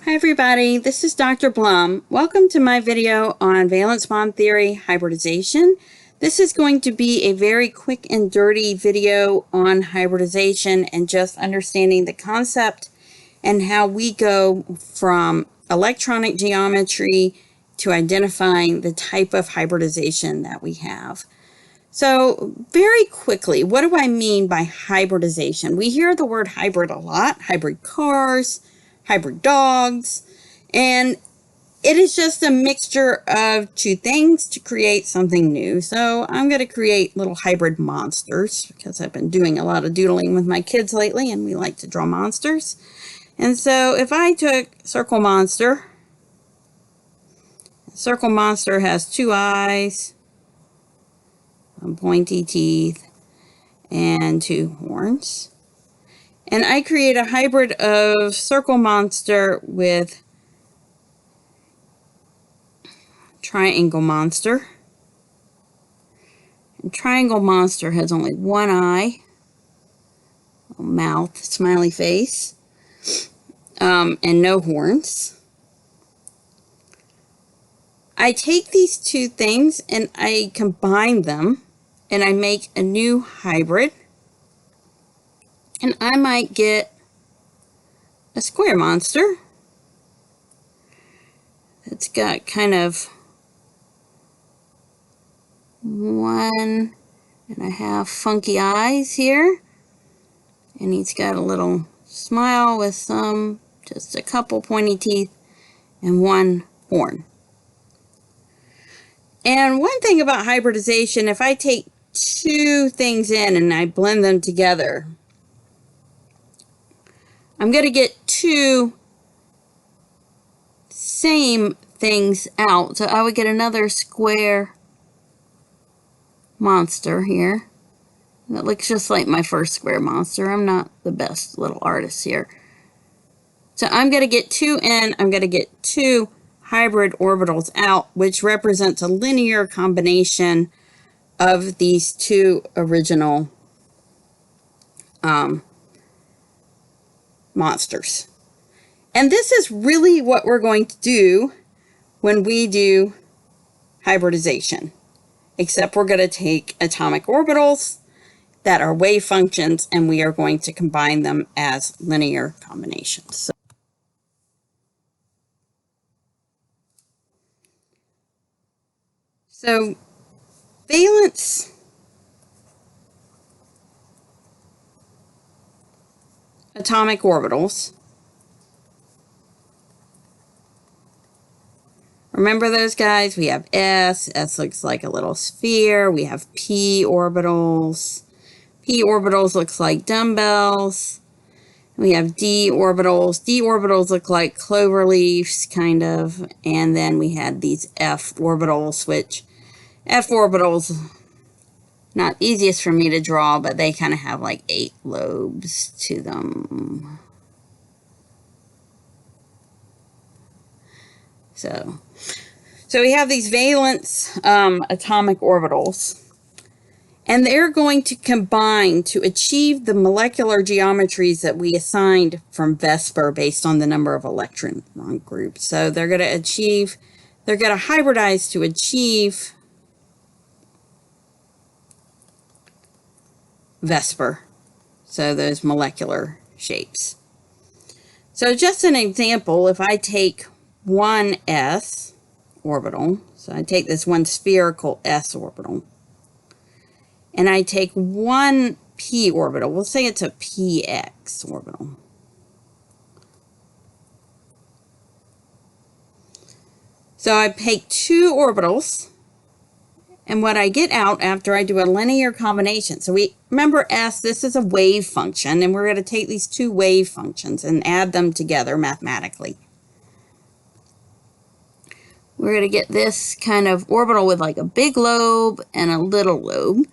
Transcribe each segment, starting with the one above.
Hi everybody, this is Dr. Blum. Welcome to my video on valence bond theory hybridization. This is going to be a very quick and dirty video on hybridization and just understanding the concept and how we go from electronic geometry to identifying the type of hybridization that we have. So very quickly, what do I mean by hybridization? We hear the word hybrid a lot, hybrid cars, hybrid dogs, and it is just a mixture of two things to create something new. So I'm going to create little hybrid monsters because I've been doing a lot of doodling with my kids lately and we like to draw monsters. And so if I took Circle Monster has two eyes, some pointy teeth, and two horns. And I create a hybrid of Circle Monster with Triangle Monster. And Triangle Monster has only one eye, a mouth, smiley face, and no horns. I take these two things and I combine them and I make a new hybrid. And I might get a square monster. It's got kind of 1.5 funky eyes here. And he's got a little smile with just a couple pointy teeth and one horn. And one thing about hybridization, if I take two things in and I blend them together, I'm going to get two same things out. So I would get another square monster here. That looks just like my first square monster. I'm not the best little artist here. So I'm going to get two in. I'm going to get two hybrid orbitals out, which represents a linear combination of these two original monsters. And this is really what we're going to do when we do hybridization, except we're going to take atomic orbitals that are wave functions and we are going to combine them as linear combinations. So valence atomic orbitals. Remember those guys? We have S. S looks like a little sphere. We have P orbitals. P orbitals looks like dumbbells. We have D orbitals. D orbitals look like clover leaves, kind of. And then we had these F orbitals, which F orbitals, not easiest for me to draw, but they kind of have like 8 lobes to them. So we have these valence atomic orbitals, and they're going to combine to achieve the molecular geometries that we assigned from VSEPR based on the number of electron groups. So they're going to hybridize to achieve VSEPR, so those molecular shapes. So just an example, if I take one S orbital, so I take this one spherical S orbital, and I take one P orbital, we'll say it's a PX orbital. So I take two orbitals, and what I get out after I do a linear combination, so we remember S, this is a wave function, and we're going to take these two wave functions and add them together mathematically. We're going to get this kind of orbital with like a big lobe and a little lobe.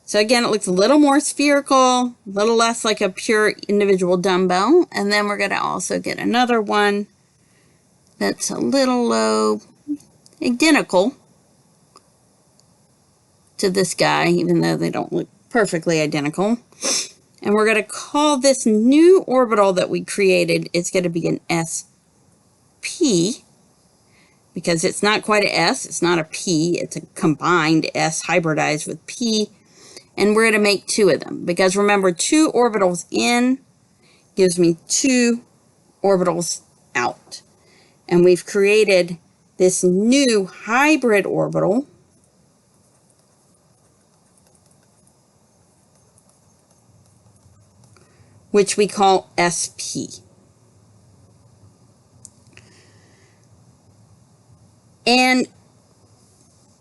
So again, it looks a little more spherical, a little less like a pure individual dumbbell. And then we're going to also get another one that's a little lobe, identical to this guy, even though they don't look perfectly identical. And we're going to call this new orbital that we created, it's going to be an S P, because it's not quite a S, it's not a P, it's a combined S hybridized with P, and we're going to make 2 of them, because remember, 2 orbitals in gives me 2 orbitals out. And we've created this new hybrid orbital, which we call SP. And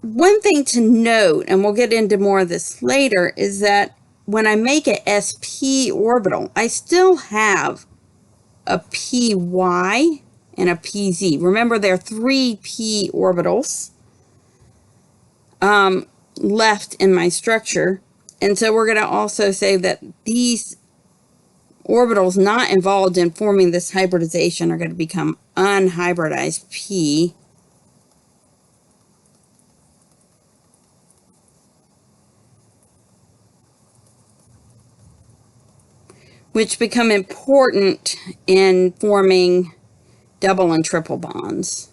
one thing to note, and we'll get into more of this later, is that when I make a sp orbital, I still have a py and a pz. Remember, there are 3 p orbitals left in my structure. And so we're going to also say that these orbitals not involved in forming this hybridization are going to become unhybridized p, which become important in forming double and triple bonds.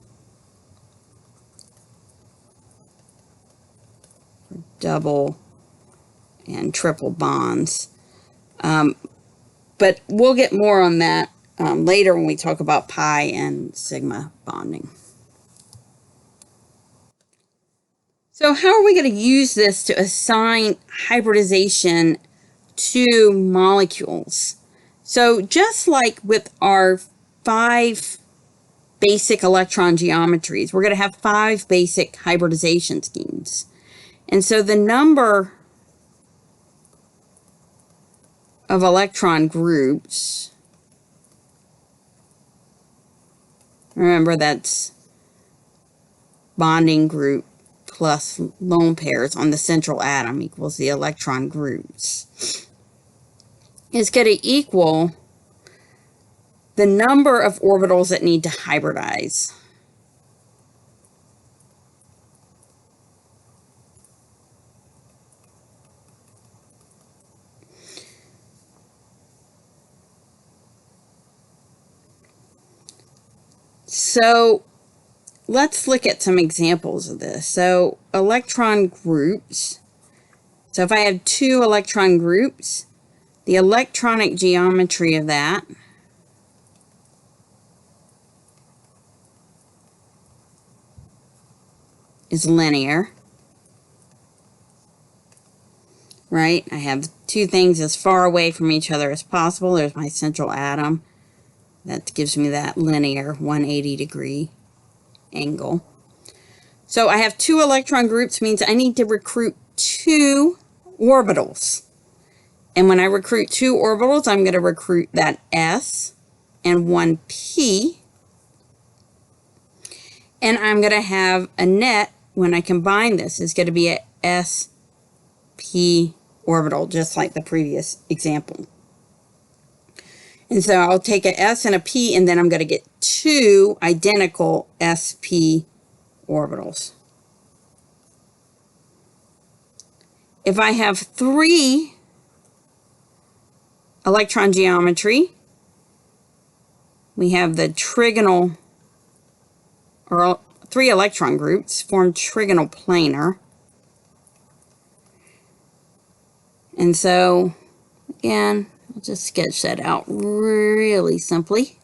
Double and triple bonds. But we'll get more on that later when we talk about pi and sigma bonding. So how are we going to use this to assign hybridization to molecules? So just like with our 5 basic electron geometries, we're going to have 5 basic hybridization schemes. And so the number of electron groups, remember that's bonding group plus lone pairs on the central atom equals the electron groups, is going to equal the number of orbitals that need to hybridize. So let's look at some examples of this. So electron groups. So if I have 2 electron groups, the electronic geometry of that is linear, right? I have 2 things as far away from each other as possible. There's my central atom. That gives me that linear 180-degree angle. So I have 2 electron groups, means I need to recruit 2 orbitals. And when I recruit 2 orbitals, I'm going to recruit that s and 1 p. And I'm going to have a net, when I combine this, is going to be a sp orbital, just like the previous example. And so I'll take an s and a p, and then I'm going to get 2 identical sp orbitals. If I have 3 electron geometry, we have the trigonal, or 3 electron groups form trigonal planar. And so, again, I'll just sketch that out really simply.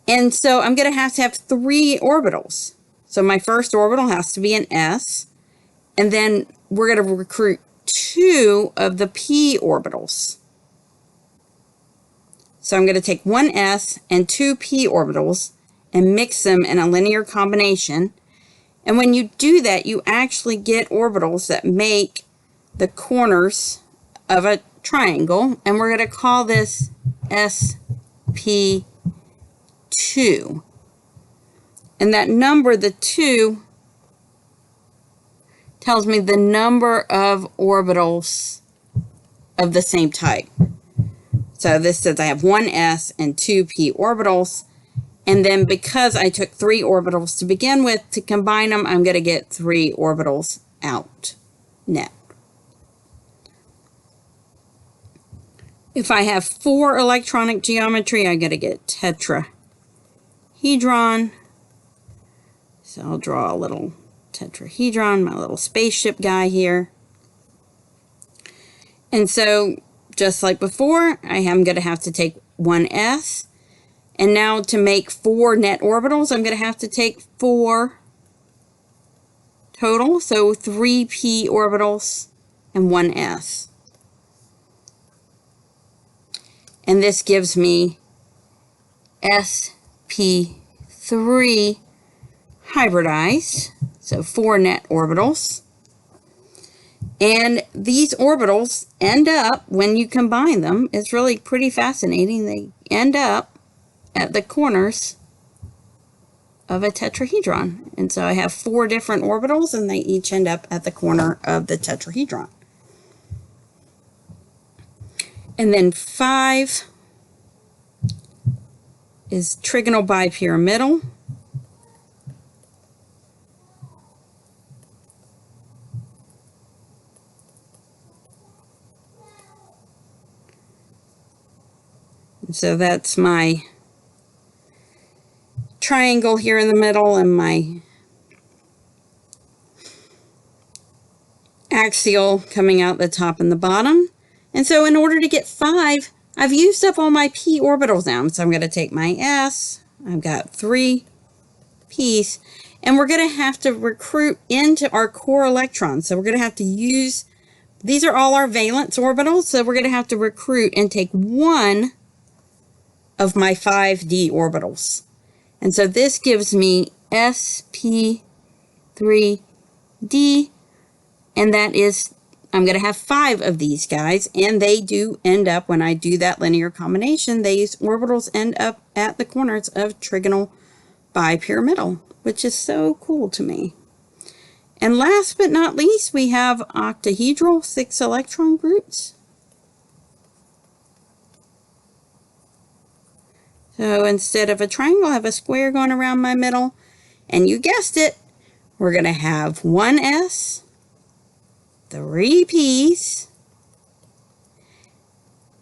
And so I'm going to have 3 orbitals. So my first orbital has to be an s, and then we're going to recruit 2 of the p orbitals. So I'm going to take 1 s and 2 p orbitals and mix them in a linear combination. And when you do that, you actually get orbitals that make the corners of a triangle, and we're going to call this sp2. And that number, the 2, tells me the number of orbitals of the same type. So this says I have 1 s and 2 p orbitals. And then because I took 3 orbitals to begin with, to combine them, I'm going to get 3 orbitals out net. If I have 4 electronic geometry, I'm going to get tetrahedral. tetrahedron. So I'll draw a little tetrahedron, my little spaceship guy here. And so just like before, I am going to have to take one s. And now to make 4 net orbitals, I'm going to have to take 4 total. So 3 p orbitals and 1 s. And this gives me sp3 hybridized. So 4 net orbitals. And these orbitals end up, when you combine them, it's really pretty fascinating. They end up at the corners of a tetrahedron. And so I have 4 different orbitals, and they each end up at the corner of the tetrahedron. And then 5 is trigonal bipyramidal. And so that's my triangle here in the middle and my axial coming out the top and the bottom. And so in order to get 5, I've used up all my p orbitals now. So I'm going to take my s, I've got 3 p's, and we're going to have to recruit into our core electrons. So we're going to have to use, these are all our valence orbitals, so we're going to have to recruit and take 1 of my 5d orbitals. And so this gives me sp3d, and that is, I'm going to have 5 of these guys, and they do end up, when I do that linear combination, these orbitals end up at the corners of trigonal bipyramidal, which is so cool to me. And last but not least, we have octahedral 6 electron groups. So instead of a triangle, I have a square going around my middle. And you guessed it, we're going to have 1 s, 3 p's,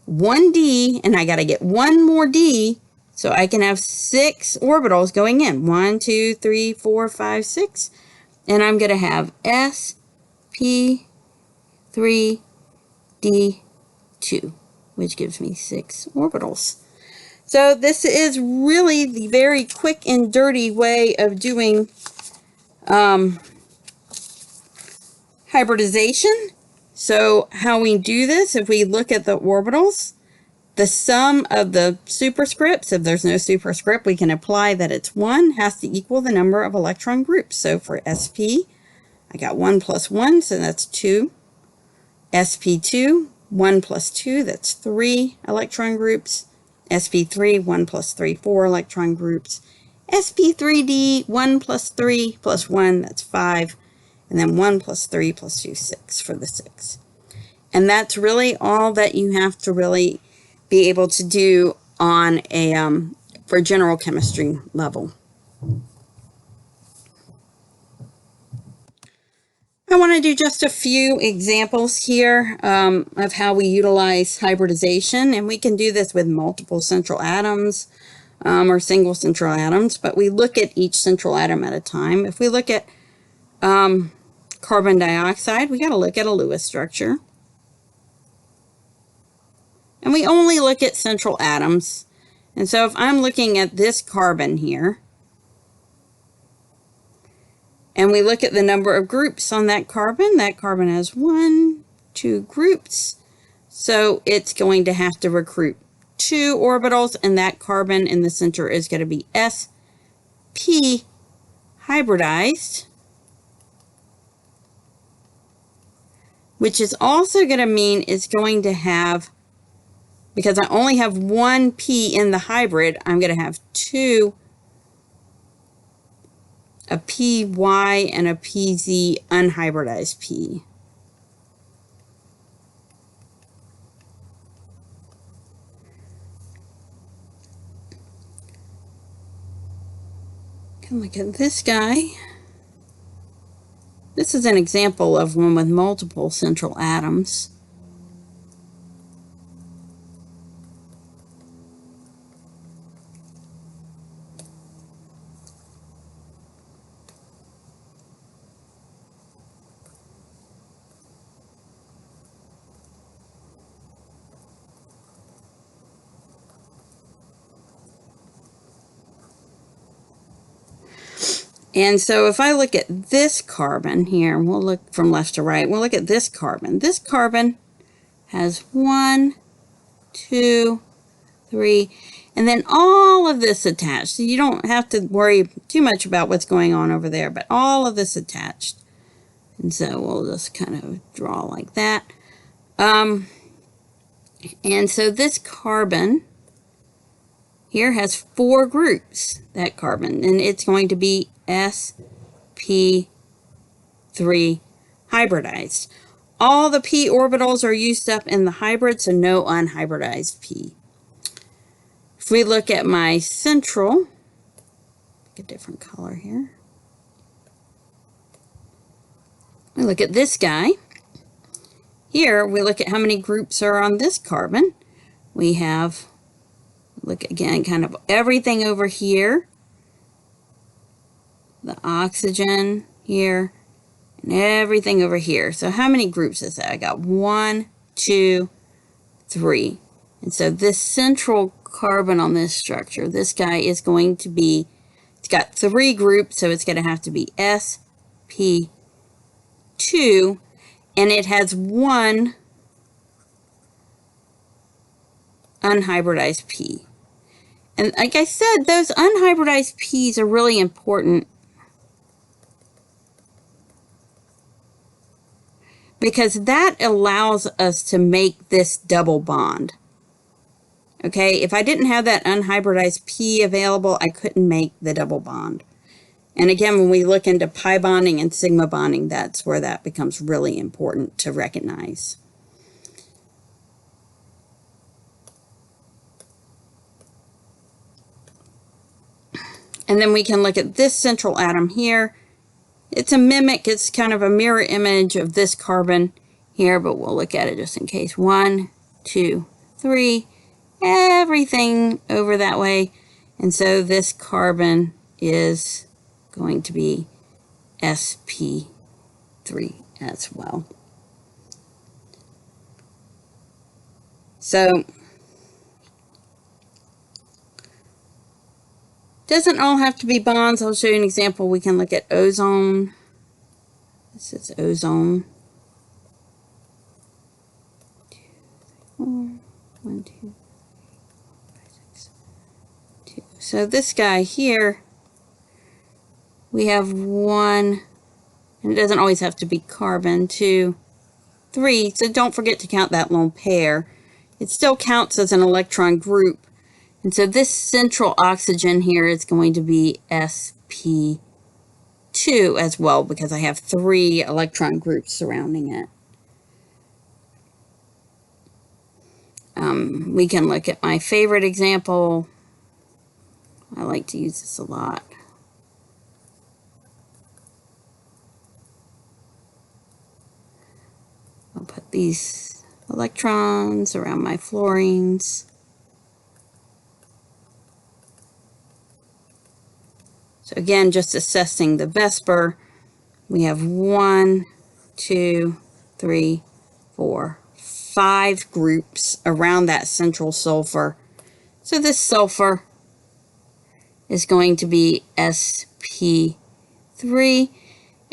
1 d, and I got to get 1 more d so I can have 6 orbitals going in. 1, 2, 3, 4, 5, 6. And I'm going to have sp3d2, which gives me 6 orbitals. So this is really the very quick and dirty way of doing hybridization. So how we do this, if we look at the orbitals, the sum of the superscripts, if there's no superscript, we can apply that it's 1, has to equal the number of electron groups. So for sp, I got 1 plus 1, so that's 2. sp2, 1 plus 2, that's 3 electron groups. sp3, 1 plus 3, 4 electron groups. sp3d, 1 plus 3 plus 1, that's 5. And then 1 plus 3 plus 2, 6 for the 6. And that's really all that you have to really be able to do on a for general chemistry level. I want to do just a few examples here of how we utilize hybridization, and we can do this with multiple central atoms or single central atoms, but we look at each central atom at a time. If we look at carbon dioxide, we got to look at a Lewis structure. And we only look at central atoms. And so if I'm looking at this carbon here, and we look at the number of groups on that carbon has 1, 2 groups. So it's going to have to recruit 2 orbitals, and that carbon in the center is going to be sp hybridized, which is also going to mean it's going to have, because I only have 1 p in the hybrid, I'm going to have 2, a py and a pz unhybridized p. Can look at this guy. This is an example of one with multiple central atoms. And so if I look at this carbon here, we'll look from left to right, we'll look at this carbon. This carbon has 1, 2, 3, and then all of this attached. So you don't have to worry too much about what's going on over there, but all of this attached. And so we'll just kind of draw like that. And so this carbon here has 4 groups, that carbon, and it's going to be sp3 hybridized. All the p orbitals are used up in the hybrid, so no unhybridized p. If we look at my central, pick a different color here. We look at this guy. Here we look at how many groups are on this carbon. We have, look again, kind of everything over here. The oxygen here, and everything over here. So how many groups is that? I got 1, 2, 3. And so this central carbon on this structure, this guy is going to be, it's got 3 groups, so it's going to have to be sp2, and it has 1 unhybridized p. And like I said, those unhybridized p's are really important because that allows us to make this double bond. Okay, if I didn't have that unhybridized p available, I couldn't make the double bond. And again, when we look into pi bonding and sigma bonding, that's where that becomes really important to recognize. And then we can look at this central atom here. It's a mimic, it's kind of a mirror image of this carbon here, but we'll look at it just in case. 1, 2, 3, everything over that way. And so this carbon is going to be sp3 as well. So doesn't all have to be bonds. I'll show you an example. We can look at ozone. This is ozone. 2, 3, 4, 1, 2, 3, 5, 6, 2. So this guy here, we have 1, and it doesn't always have to be carbon, 2, 3. So don't forget to count that lone pair. It still counts as an electron group. And so this central oxygen here is going to be sp2 as well, because I have 3 electron groups surrounding it. We can look at my favorite example. I like to use this a lot. I'll put these electrons around my fluorines. So again, just assessing the Vesper, we have 1, 2, 3, 4, 5 groups around that central sulfur. So this sulfur is going to be sp3,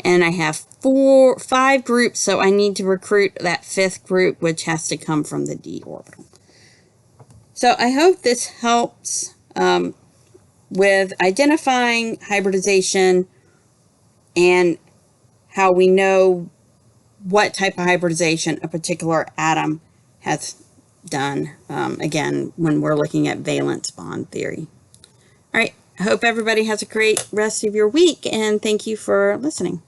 and I have 5 groups, so I need to recruit that 5th group, which has to come from the d orbital. So I hope this helps with identifying hybridization and how we know what type of hybridization a particular atom has done, again, when we're looking at valence bond theory. All right, I hope everybody has a great rest of your week, and thank you for listening.